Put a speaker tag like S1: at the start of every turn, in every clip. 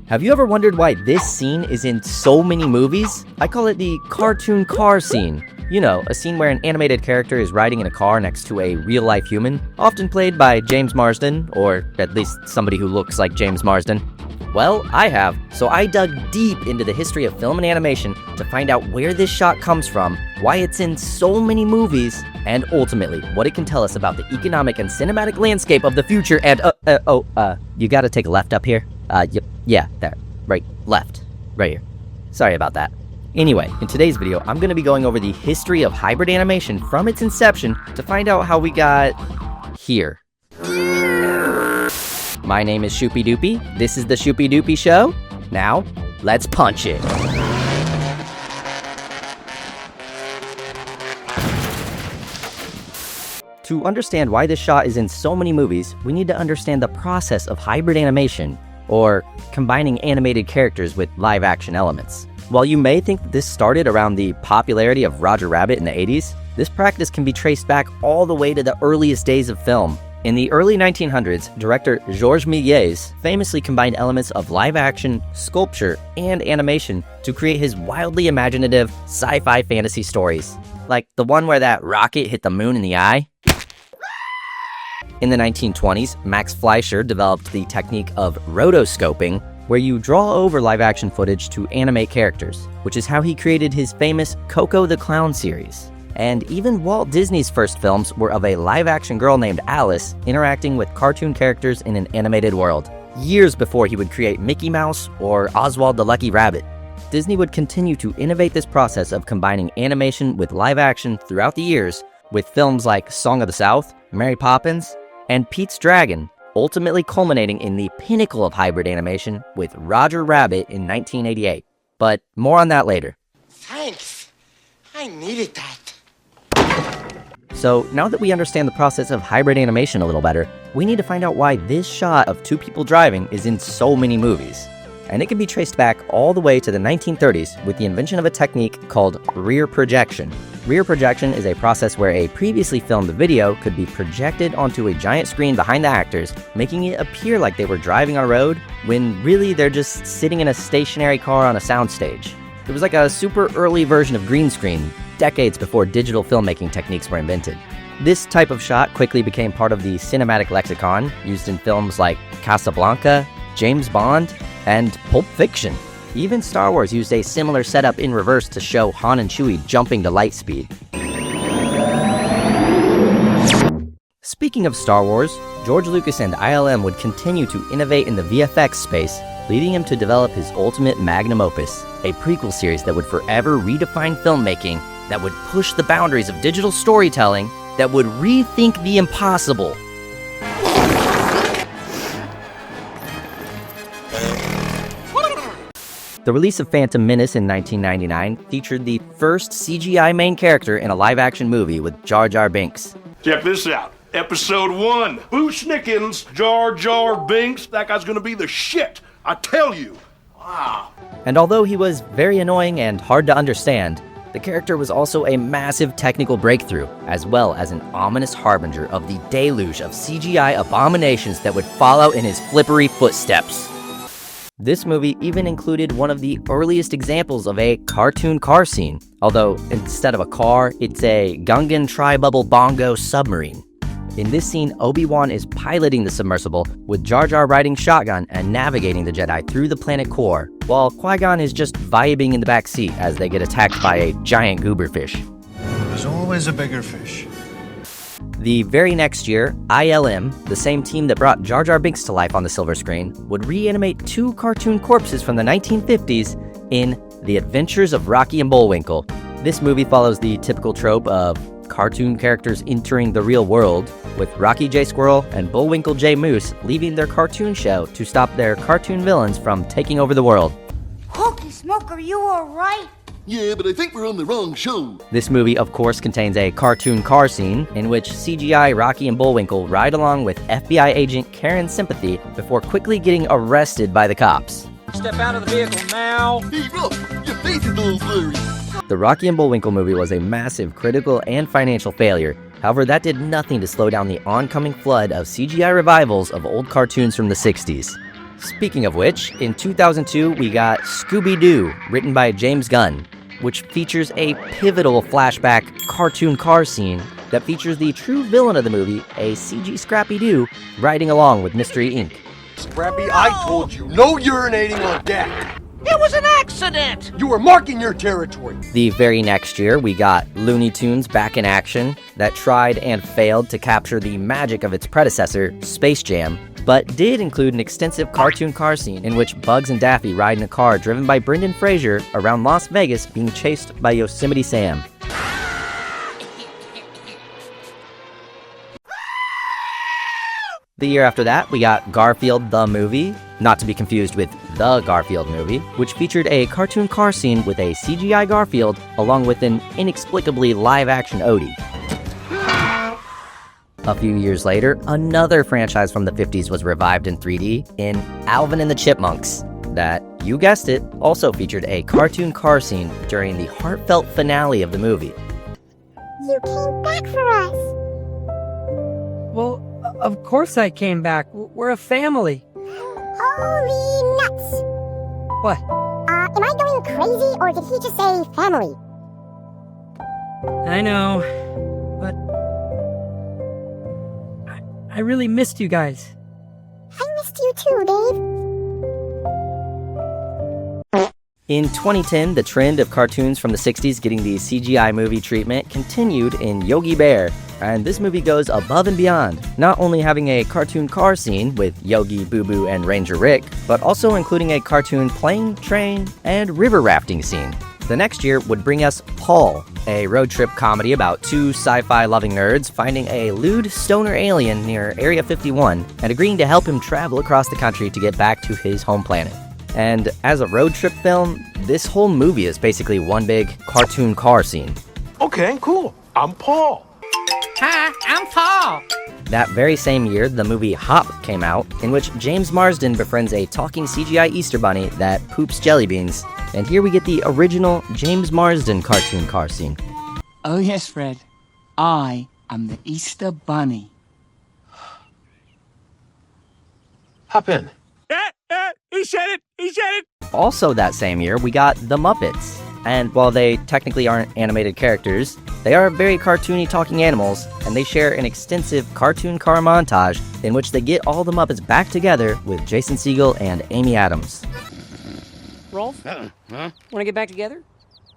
S1: Have you ever wondered why this scene is in so many movies? I call it the cartoon car scene. You know, a scene where an animated character is riding in a car next to a real-life human, often played by James Marsden, or at least somebody who looks like James Marsden. Well, I have, so I dug deep into the history of film and animation to find out where this shot comes from, why it's in so many movies, and ultimately, what it can tell us about the economic and cinematic landscape of the future and, you gotta take a left up here? Yeah, there. Right, left. Right here. Sorry about that. Anyway, in today's video, I'm going to be going over the history of hybrid animation from its inception to find out how we got here. My name is Shoopy Doopy. This is the Shoopy Doopy Show. Now, let's punch it. To understand why this shot is in so many movies, we need to understand the process of hybrid animation, or combining animated characters with live-action elements. While you may think that this started around the popularity of Roger Rabbit in the 80s, this practice can be traced back all the way to the earliest days of film. In the early 1900s, director Georges Méliès famously combined elements of live-action, sculpture, and animation to create his wildly imaginative sci-fi fantasy stories. Like the one where that rocket hit the moon in the eye. In the 1920s, Max Fleischer developed the technique of rotoscoping, where you draw over live-action footage to animate characters, which is how he created his famous Coco the Clown series. And even Walt Disney's first films were of a live-action girl named Alice interacting with cartoon characters in an animated world, years before he would create Mickey Mouse or Oswald the Lucky Rabbit. Disney would continue to innovate this process of combining animation with live-action throughout the years, with films like Song of the South, Mary Poppins, and Pete's Dragon, ultimately culminating in the pinnacle of hybrid animation with Roger Rabbit in 1988. But more on that later.
S2: Thanks. I needed that.
S1: So now that we understand the process of hybrid animation a little better, we need to find out why this shot of two people driving is in so many movies. And it can be traced back all the way to the 1930s with the invention of a technique called rear projection. Rear projection is a process where a previously filmed video could be projected onto a giant screen behind the actors, making it appear like they were driving on a road, when really they're just sitting in a stationary car on a soundstage. It was like a super early version of green screen, decades before digital filmmaking techniques were invented. This type of shot quickly became part of the cinematic lexicon, used in films like Casablanca, James Bond, and Pulp Fiction. Even Star Wars used a similar setup in reverse to show Han and Chewie jumping to light speed. Speaking of Star Wars, George Lucas and ILM would continue to innovate in the VFX space, leading him to develop his ultimate magnum opus, a prequel series that would forever redefine filmmaking, that would push the boundaries of digital storytelling, that would rethink the impossible. The release of Phantom Menace in 1999 featured the first CGI main character in a live-action movie with Jar Jar Binks.
S3: Check this out. Episode 1. Boo Schnickens, Jar Jar Binks. That guy's gonna be the shit. I tell you. Wow.
S1: And although he was very annoying and hard to understand, the character was also a massive technical breakthrough, as well as an ominous harbinger of the deluge of CGI abominations that would follow in his flippery footsteps. This movie even included one of the earliest examples of a cartoon car scene, although instead of a car, it's a Gungan Tri-Bubble Bongo submarine. In this scene, Obi-Wan is piloting the submersible, with Jar Jar riding shotgun and navigating the Jedi through the planet core, while Qui-Gon is just vibing in the back seat as they get attacked by a giant goober fish.
S4: There's always a bigger fish.
S1: The very next year, ILM, the same team that brought Jar Jar Binks to life on the silver screen, would reanimate two cartoon corpses from the 1950s in The Adventures of Rocky and Bullwinkle. This movie follows the typical trope of cartoon characters entering the real world, with Rocky J. Squirrel and Bullwinkle J. Moose leaving their cartoon show to stop their cartoon villains from taking over the world.
S5: Hokey Smoke, are you alright?
S6: Yeah, but I think we're on the wrong show.
S1: This movie, of course, contains a cartoon car scene in which CGI Rocky and Bullwinkle ride along with FBI agent Karen Sympathy before quickly getting arrested by the cops.
S7: Step out of the vehicle now.
S6: Hey, Rock, your face is all blurry.
S1: The Rocky and Bullwinkle movie was a massive critical and financial failure. However, that did nothing to slow down the oncoming flood of CGI revivals of old cartoons from the 60s. Speaking of which, in 2002, we got Scooby-Doo, written by James Gunn, which features a pivotal flashback cartoon car scene that features the true villain of the movie, a CG Scrappy-Doo, riding along with Mystery Inc.
S2: Scrappy, I told you, no urinating on deck.
S7: It was an accident!
S2: You were marking your territory.
S1: The very next year, we got Looney Tunes back in action that tried and failed to capture the magic of its predecessor, Space Jam, but did include an extensive cartoon car scene in which Bugs and Daffy ride in a car driven by Brendan Fraser around Las Vegas being chased by Yosemite Sam. The year after that, we got Garfield the Movie, not to be confused with The Garfield Movie, which featured a cartoon car scene with a CGI Garfield along with an inexplicably live-action Odie. A few years later, another franchise from the 50s was revived in 3D in Alvin and the Chipmunks, that, you guessed it, also featured a cartoon car scene during the heartfelt finale of the movie.
S5: You came back for us.
S8: Well, of course I came back. We're a family.
S5: Holy nuts!
S8: What?
S5: Am I going crazy, or did he just say family?
S8: I know, but I really missed you guys.
S5: I missed you too, Dave.
S1: In 2010, the trend of cartoons from the 60s getting the CGI movie treatment continued in Yogi Bear, and this movie goes above and beyond, not only having a cartoon car scene with Yogi, Boo Boo, and Ranger Rick, but also including a cartoon plane, train, and river rafting scene. The next year would bring us Paul, a road trip comedy about two sci-fi loving nerds finding a lewd stoner alien near Area 51 and agreeing to help him travel across the country to get back to his home planet. And as a road trip film, this whole movie is basically one big cartoon car scene.
S3: Okay, cool. I'm Paul.
S7: Hi, I'm Paul.
S1: That very same year, the movie Hop came out, in which James Marsden befriends a talking CGI Easter bunny that poops jelly beans. And here we get the original James Marsden cartoon car scene.
S9: Oh yes, Fred. I am the Easter Bunny.
S2: Hop in.
S7: He said it! He said it!
S1: Also that same year, we got The Muppets. And while they technically aren't animated characters, they are very cartoony talking animals, and they share an extensive cartoon car montage in which they get all the Muppets back together with Jason Segel and Amy Adams.
S7: Rolf?
S2: Huh?
S7: Want to get back together?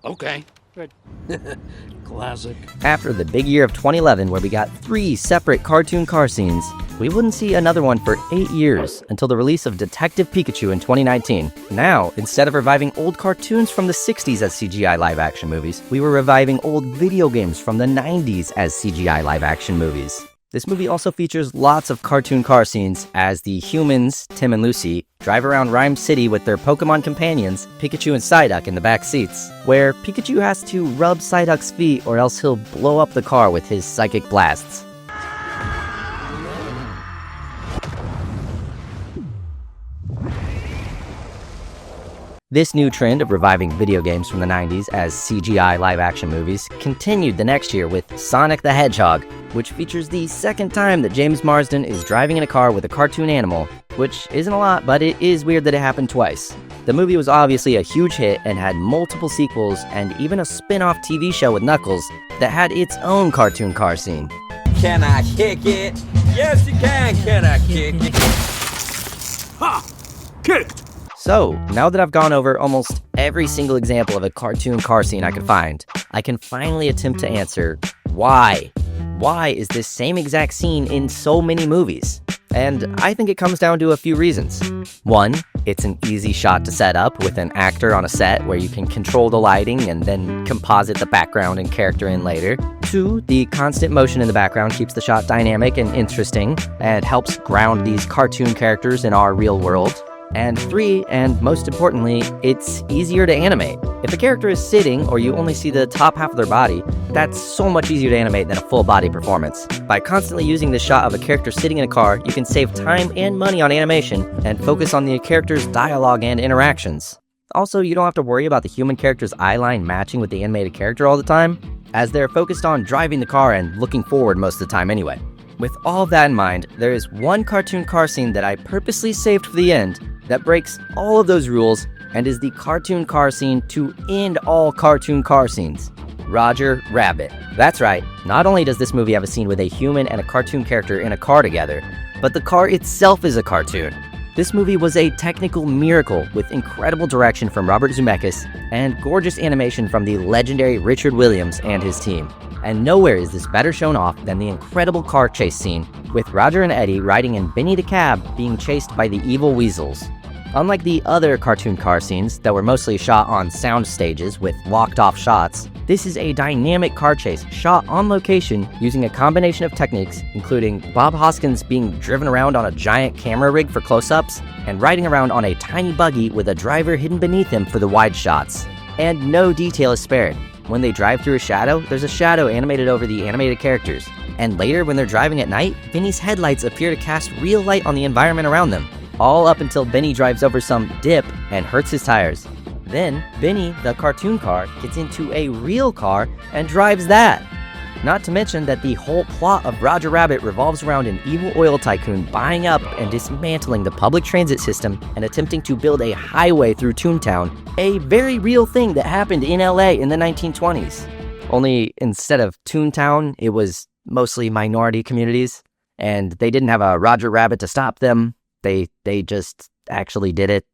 S2: Okay.
S7: Good.
S2: Classic.
S1: After the big year of 2011, where we got 3 separate cartoon car scenes, we wouldn't see another one for 8 years until the release of Detective Pikachu in 2019. Now, instead of reviving old cartoons from the 60s as CGI live-action movies, we were reviving old video games from the 90s as CGI live-action movies. This movie also features lots of cartoon car scenes as the humans, Tim and Lucy, drive around Rhyme City with their Pokemon companions, Pikachu and Psyduck, in the back seats, where Pikachu has to rub Psyduck's feet or else he'll blow up the car with his psychic blasts. This new trend of reviving video games from the 90s as CGI live-action movies continued the next year with Sonic the Hedgehog, which features the second time that James Marsden is driving in a car with a cartoon animal, which isn't a lot, but it is weird that it happened twice. The movie was obviously a huge hit and had multiple sequels and even a spin-off TV show with Knuckles that had its own cartoon car scene.
S7: Can I kick it? Yes, you can I kick it?
S3: Ha! Kicked!
S1: So, now that I've gone over almost every single example of a cartoon car scene I could find, I can finally attempt to answer why. Why is this same exact scene in so many movies? And I think it comes down to a few reasons. 1, it's an easy shot to set up with an actor on a set where you can control the lighting and then composite the background and character in later. 2, the constant motion in the background keeps the shot dynamic and interesting and helps ground these cartoon characters in our real world. And 3, and most importantly, it's easier to animate. If a character is sitting or you only see the top half of their body, that's so much easier to animate than a full body performance. By constantly using the shot of a character sitting in a car, you can save time and money on animation and focus on the character's dialogue and interactions. Also, you don't have to worry about the human character's eye line matching with the animated character all the time, as they're focused on driving the car and looking forward most of the time anyway. With all of that in mind, there is one cartoon car scene that I purposely saved for the end that breaks all of those rules and is the cartoon car scene to end all cartoon car scenes. Roger Rabbit. That's right, not only does this movie have a scene with a human and a cartoon character in a car together, but the car itself is a cartoon. This movie was a technical miracle with incredible direction from Robert Zemeckis and gorgeous animation from the legendary Richard Williams and his team. And nowhere is this better shown off than the incredible car chase scene, with Roger and Eddie riding in Benny the Cab being chased by the evil weasels. Unlike the other cartoon car scenes that were mostly shot on sound stages with locked-off shots, this is a dynamic car chase shot on location using a combination of techniques, including Bob Hoskins being driven around on a giant camera rig for close-ups, and riding around on a tiny buggy with a driver hidden beneath him for the wide shots. And no detail is spared. When they drive through a shadow, there's a shadow animated over the animated characters. And later, when they're driving at night, Benny's headlights appear to cast real light on the environment around them. All up until Benny drives over some dip and hurts his tires. Then, Benny, the cartoon car, gets into a real car and drives that. Not to mention that the whole plot of Roger Rabbit revolves around an evil oil tycoon buying up and dismantling the public transit system and attempting to build a highway through Toontown, a very real thing that happened in LA in the 1920s. Only instead of Toontown, it was mostly minority communities, and they didn't have a Roger Rabbit to stop them. They just actually did it.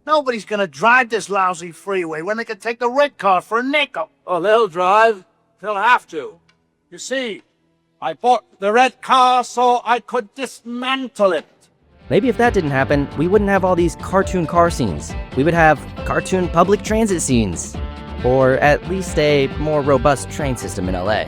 S10: Nobody's gonna drive this lousy freeway when they can take the red car for a nickel.
S7: Oh, they'll drive. They'll have to.
S10: You see, I bought the red car so I could dismantle it.
S1: Maybe if that didn't happen, we wouldn't have all these cartoon car scenes. We would have cartoon public transit scenes. Or at least a more robust train system in LA.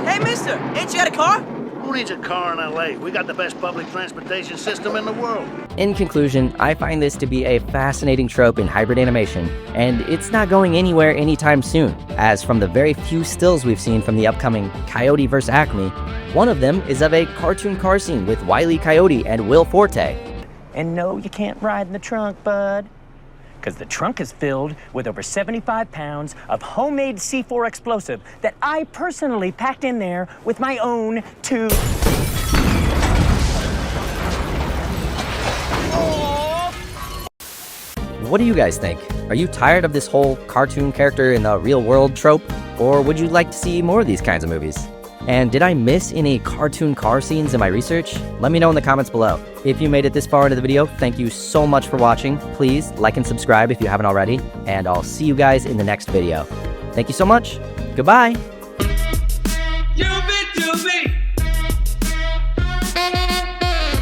S11: Hey, mister, ain't you got a car?
S10: Who needs a car in LA? We got the best public transportation system in the world.
S1: In conclusion, I find this to be a fascinating trope in hybrid animation, and it's not going anywhere anytime soon, as from the very few stills we've seen from the upcoming Coyote vs. Acme, one of them is of a cartoon car scene with Wile E. Coyote and Will Forte.
S11: And no, you can't ride in the trunk, bud. Because the trunk is filled with over 75 pounds of homemade C4 explosive that I personally packed in there with my own two...
S1: What do you guys think? Are you tired of this whole cartoon character in the real world trope? Or would you like to see more of these kinds of movies? And did I miss any cartoon car scenes in my research? Let me know in the comments below. If you made it this far into the video, thank you so much for watching. Please like and subscribe if you haven't already, and I'll see you guys in the next video. Thank you so much. Goodbye.